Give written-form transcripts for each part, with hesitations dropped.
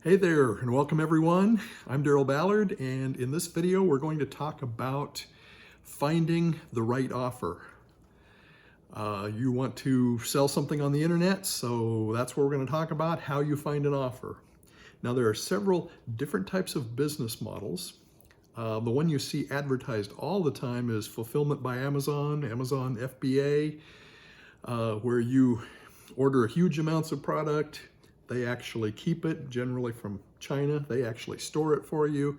Hey there, and welcome everyone. I'm Daryl Ballard, and in this video we're going to talk about finding the right offer. You want to sell something on the internet, so that's what we're going to talk about, how you find an offer. Now there are several different types of business models. The one you see advertised all the time is fulfillment by Amazon, Amazon FBA, where you order huge amounts of product. They actually keep it, generally from China. They actually store it for you,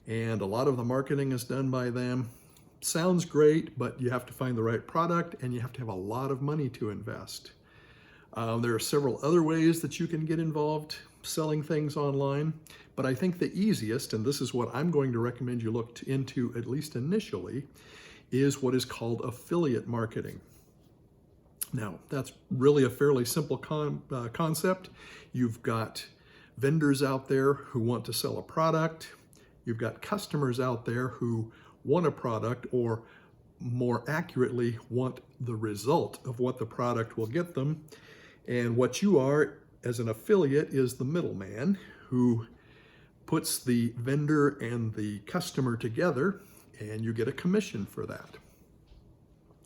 and a lot of the marketing is done by them. Sounds great, but you have to find the right product and you have to have a lot of money to invest. There are several other ways that you can get involved selling things online, but I think the easiest, and this is what I'm going to recommend you look into at least initially, is what is called affiliate marketing. Now, that's really a fairly simple concept. You've got vendors out there who want to sell a product. You've got customers out there who want a product, or more accurately, want the result of what the product will get them. And what you are as an affiliate is the middleman who puts the vendor and the customer together, and you get a commission for that.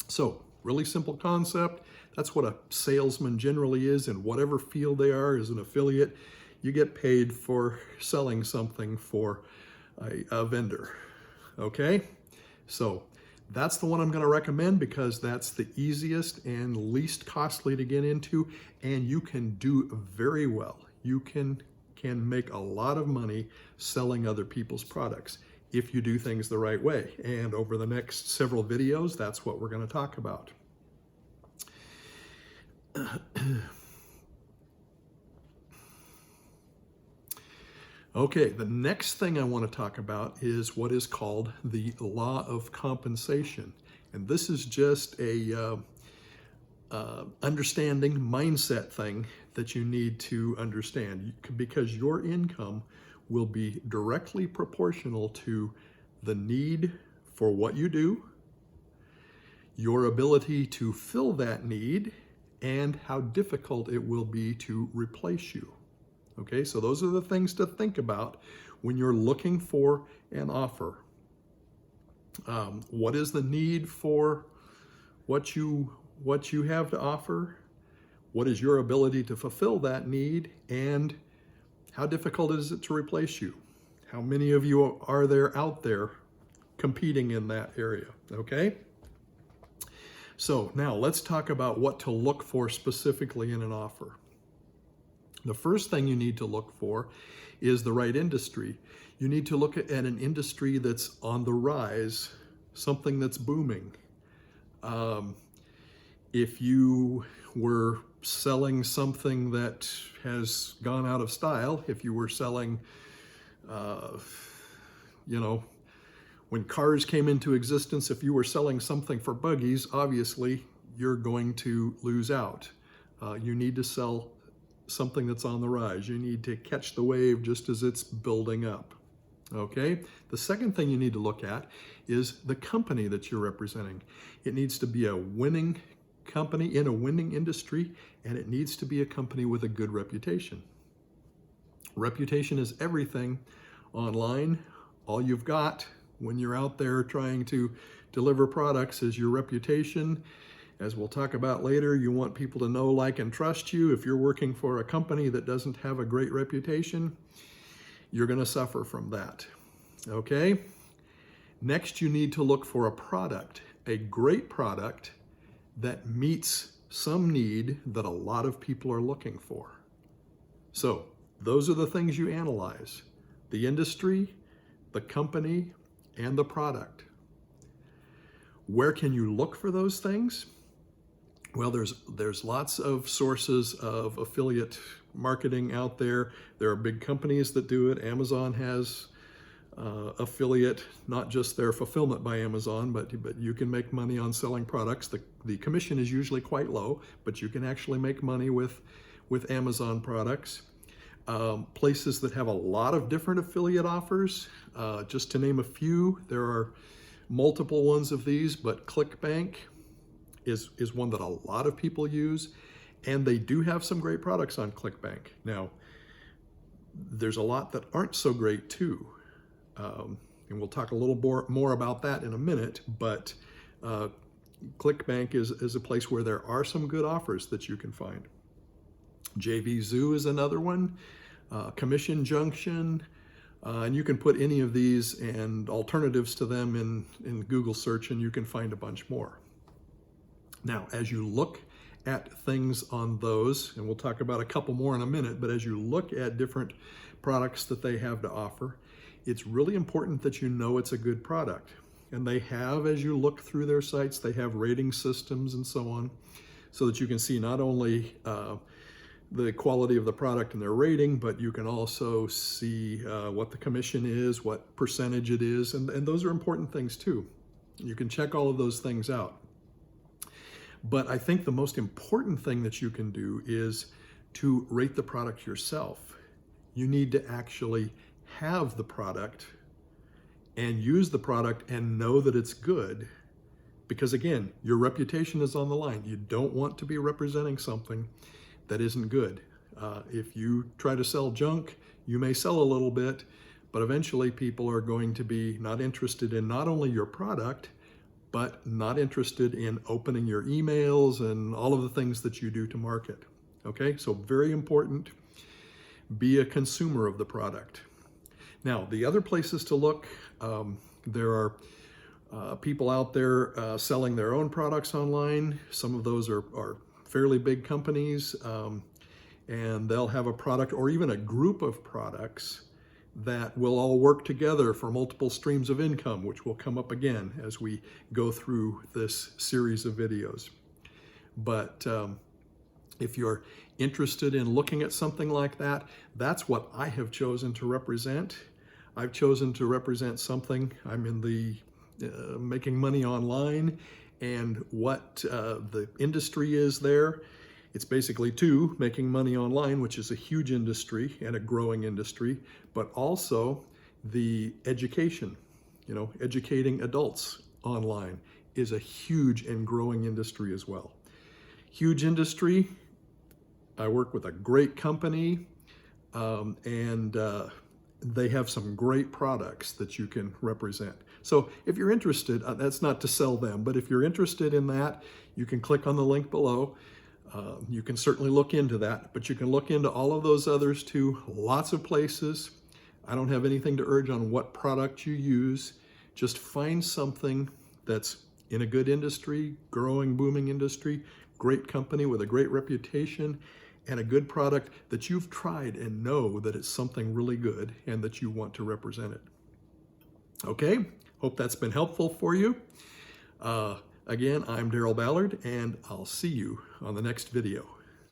So, really simple concept. That's what a salesman generally is in whatever field they are. As an affiliate, you get paid for selling something for a vendor. Okay? So that's the one I'm going to recommend because that's the easiest and least costly to get into, and you can do very well. You can make a lot of money selling other people's products if you do things the right way. And over the next several videos, that's what we're going to talk about. Okay, the next thing I want to talk about is what is called the law of compensation. And this is just a understanding mindset thing that you need to understand, because your income will be directly proportional to the need for what you do, your ability to fill that need, and how difficult it will be to replace you. Okay, so those are the things to think about when you're looking for an offer. What is the need for what you have to offer? What is your ability to fulfill that need? And how difficult is it to replace you? How many of you are there out there competing in that area? Okay? So now let's talk about what to look for specifically in an offer. The first thing you need to look for is the right industry. You need to look at an industry that's on the rise, something that's booming. If you were selling something that has gone out of style, if you were selling, when cars came into existence, if you were selling something for buggies, obviously you're going to lose out. You need to sell something that's on the rise. You need to catch the wave just as it's building up. Okay? The second thing you need to look at is the company that you're representing. It needs to be a winning company in a winning industry, and it needs to be a company with a good reputation. Reputation is everything online. All you've got when you're out there trying to deliver products is your reputation. As we'll talk about later, you want people to know, like, and trust you. If you're working for a company that doesn't have a great reputation, you're going to suffer from that. Okay? Next, you need to look for a product, a great product that meets some need that a lot of people are looking for. So, those are the things you analyze: the industry, the company, and the product. Where can you look for those things? Well, there's lots of sources of affiliate marketing out there. There are big companies that do it. Amazon has affiliate, not just their fulfillment by Amazon, but you can make money on selling products. The commission is usually quite low, but you can actually make money with Amazon products. Places that have a lot of different affiliate offers, just to name a few, there are multiple ones of these, but ClickBank is one that a lot of people use, and they do have some great products on ClickBank. Now, There's a lot that aren't so great too. And we'll talk a little more about that in a minute, but ClickBank is a place where there are some good offers that you can find. JV Zoo is another one, Commission Junction, and you can put any of these and alternatives to them in Google search, and you can find a bunch more. Now, as you look at things on those, and we'll talk about a couple more in a minute, but as you look at different products that they have to offer, it's really important that you know it's a good product. And they have, as you look through their sites, they have rating systems and so on, so that you can see not only the quality of the product and their rating, but you can also see what the commission is, what percentage it is, and those are important things too. You can check all of those things out. But I think the most important thing that you can do is to rate the product yourself. You need to actually have the product and use the product and know that it's good, because again, your reputation is on the line. You don't want to be representing something that isn't good. If you try to sell junk, you may sell a little bit, but eventually people are going to be not interested in not only your product, but not interested in opening your emails and all of the things that you do to market. Okay, so very important, be a consumer of the product. Now, the other places to look, there are people out there selling their own products online. Some of those are fairly big companies, and they'll have a product or even a group of products that will all work together for multiple streams of income, which will come up again as we go through this series of videos. But if you're interested in looking at something like that, that's what I have chosen to represent. I've chosen to represent something. I'm in the making money online, and what the industry is there. It's basically making money online, which is a huge industry and a growing industry, but also the education, educating adults online is a huge and growing industry as well. Huge industry. I work with a great company, and they have some great products that you can represent. So if you're interested, that's not to sell them, but if you're interested in that, you can click on the link below. You can certainly look into that, but you can look into all of those others too. Lots of places. I don't have anything to urge on what product you use. Just find something that's in a good industry, growing, booming industry, great company with a great reputation, and a good product that you've tried and know that it's something really good and that you want to represent it. Okay, hope that's been helpful for you. Again, I'm Daryl Ballard, and I'll see you on the next video.